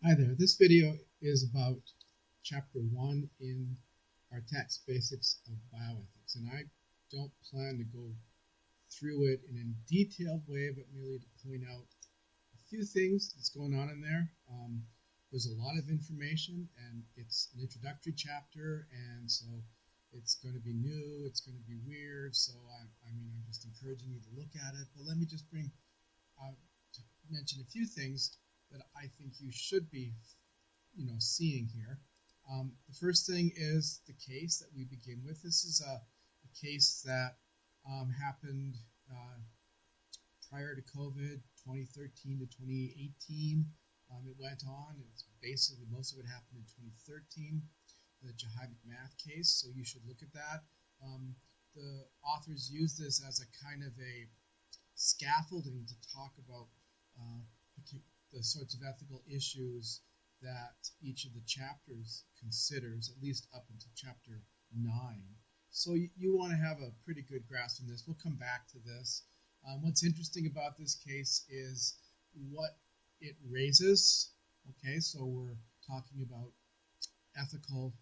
Hi there. This video is about chapter 1 in our text, Basics of Bioethics. And I don't plan to go through it in a detailed way, but merely to point out a few things that's going on in there. There's a lot of information, and it's an introductory chapter, and so it's going to be new, it's going to be weird. So I'm just encouraging you to look at it. But let me just to mention a few things that I think you should be seeing here. The first thing is the case that we begin with. This is a case that happened prior to COVID, 2013 to 2018. It went on. It's basically most of it happened in 2013, the Jahibic math case. So you should look at that. The authors use this as a kind of a scaffolding to talk about the sorts of ethical issues that each of the chapters considers, at least up until chapter 9. So you want to have a pretty good grasp on this. We'll come back to this. What's interesting about this case is what it raises. Okay, so we're talking about ethical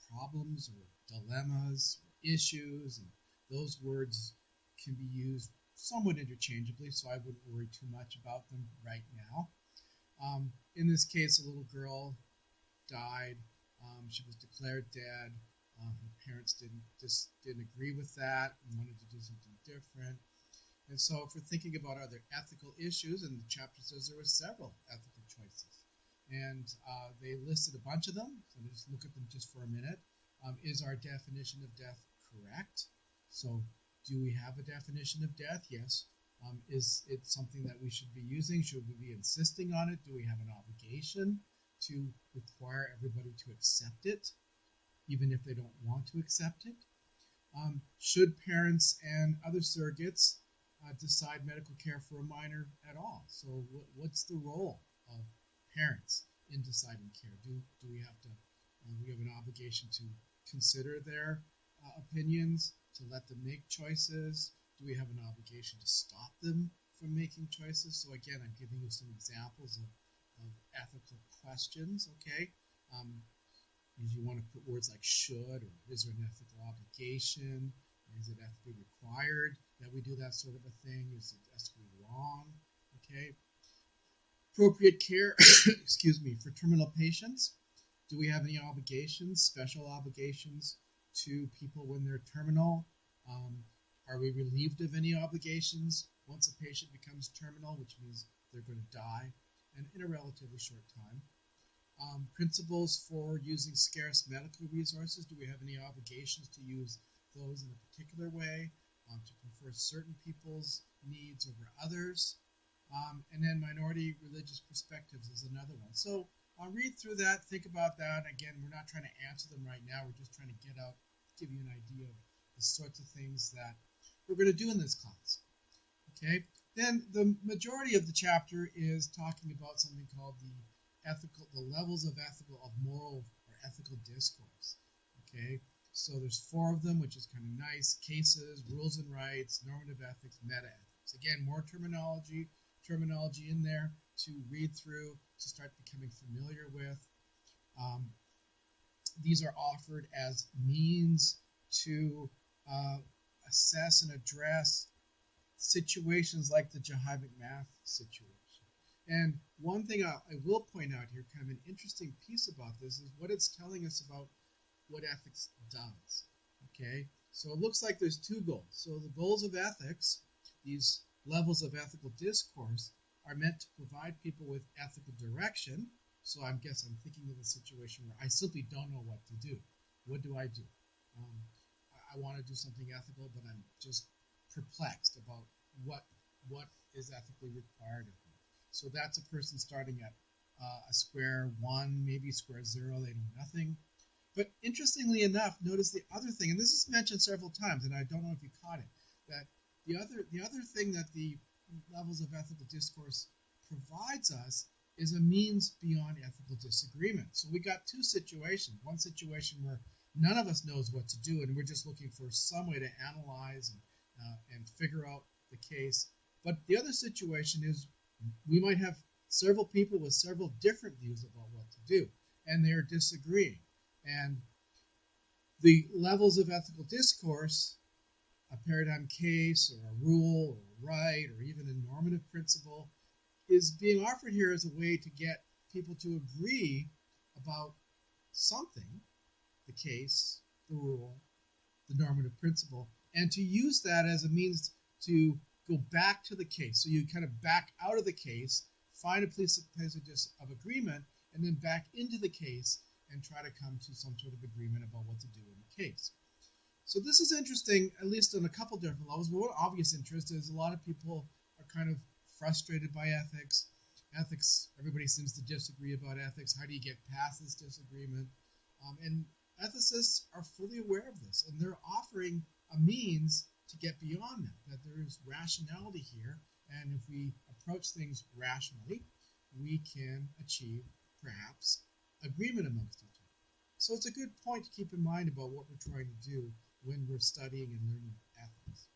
problems or dilemmas or issues, and those words can be used somewhat interchangeably, so I wouldn't worry too much about them right now. In this case, a little girl died. She was declared dead. Her parents didn't agree with that and wanted to do something different. And so if we're thinking about other ethical issues, and the chapter says there were several ethical choices. And they listed a bunch of them, so just look at them just for a minute. Is our definition of death correct? So do we have a definition of death? Yes. Is it something that we should be using? Should we be insisting on it? Do we have an obligation to require everybody to accept it, even if they don't want to accept it? Should parents and other surrogates decide medical care for a minor at all? So what's the role of parents in deciding care? Do we have to? We have an obligation to consider their opinions, to let them make choices. Do we have an obligation to stop them from making choices? So again, I'm giving you some examples of ethical questions, okay? You want to put words like should, or is there an ethical obligation? Is it ethically required that we do that sort of a thing? Is it ethically wrong? Okay. Appropriate care, excuse me, for terminal patients. Do we have any obligations, special obligations to people when they're terminal? Are we relieved of any obligations once a patient becomes terminal, which means they're going to die and in a relatively short time? Principles for using scarce medical resources. Do we have any obligations to use those in a particular way, to prefer certain people's needs over others? And then minority religious perspectives is another one. So I'll read through that, think about that. Again, we're not trying to answer them right now. We're just trying to give you an idea of the sorts of things that we're going to do in this class. Okay. Then the majority of the chapter is talking about something called the levels of moral or ethical discourse. Okay. So there's 4 of them, which is kind of nice: cases, rules and rights, normative ethics, meta ethics. Again, more terminology in there to read through, to start becoming familiar with. These are offered as means to assess and address situations like the Jahibic math situation. And one thing I will point out here, kind of an interesting piece about this, is what it's telling us about what ethics does. Okay, so it looks like there's 2 goals. So the goals of ethics, these levels of ethical discourse, are meant to provide people with ethical direction. So I'm thinking of a situation where I simply don't know what to do. What do I do? I want to do something ethical, but I'm just perplexed about what is ethically required of me. So that's a person starting at a square 1, maybe square 0. They know nothing. But interestingly enough, notice the other thing, and this is mentioned several times, and I don't know if you caught it, that the other thing that the levels of ethical discourse provides us is a means beyond ethical disagreement. So we got 2 situations. One situation where none of us knows what to do, and we're just looking for some way to analyze and figure out the case. But the other situation is we might have several people with several different views about what to do, and they're disagreeing. And the levels of ethical discourse, a paradigm case or a rule or a right or even a normative principle, is being offered here as a way to get people to agree about something, the case, the rule, the normative principle, and to use that as a means to go back to the case. So you kind of back out of the case, find a place of agreement, and then back into the case and try to come to some sort of agreement about what to do in the case. So this is interesting, at least on a couple different levels. But one obvious interest is a lot of people are kind of frustrated by ethics. Everybody seems to disagree about ethics. How do you get past this disagreement? And ethicists are fully aware of this, and they're offering a means to get beyond that there is rationality here, and if we approach things rationally, we can achieve, perhaps, agreement amongst each other. So it's a good point to keep in mind about what we're trying to do when we're studying and learning ethics.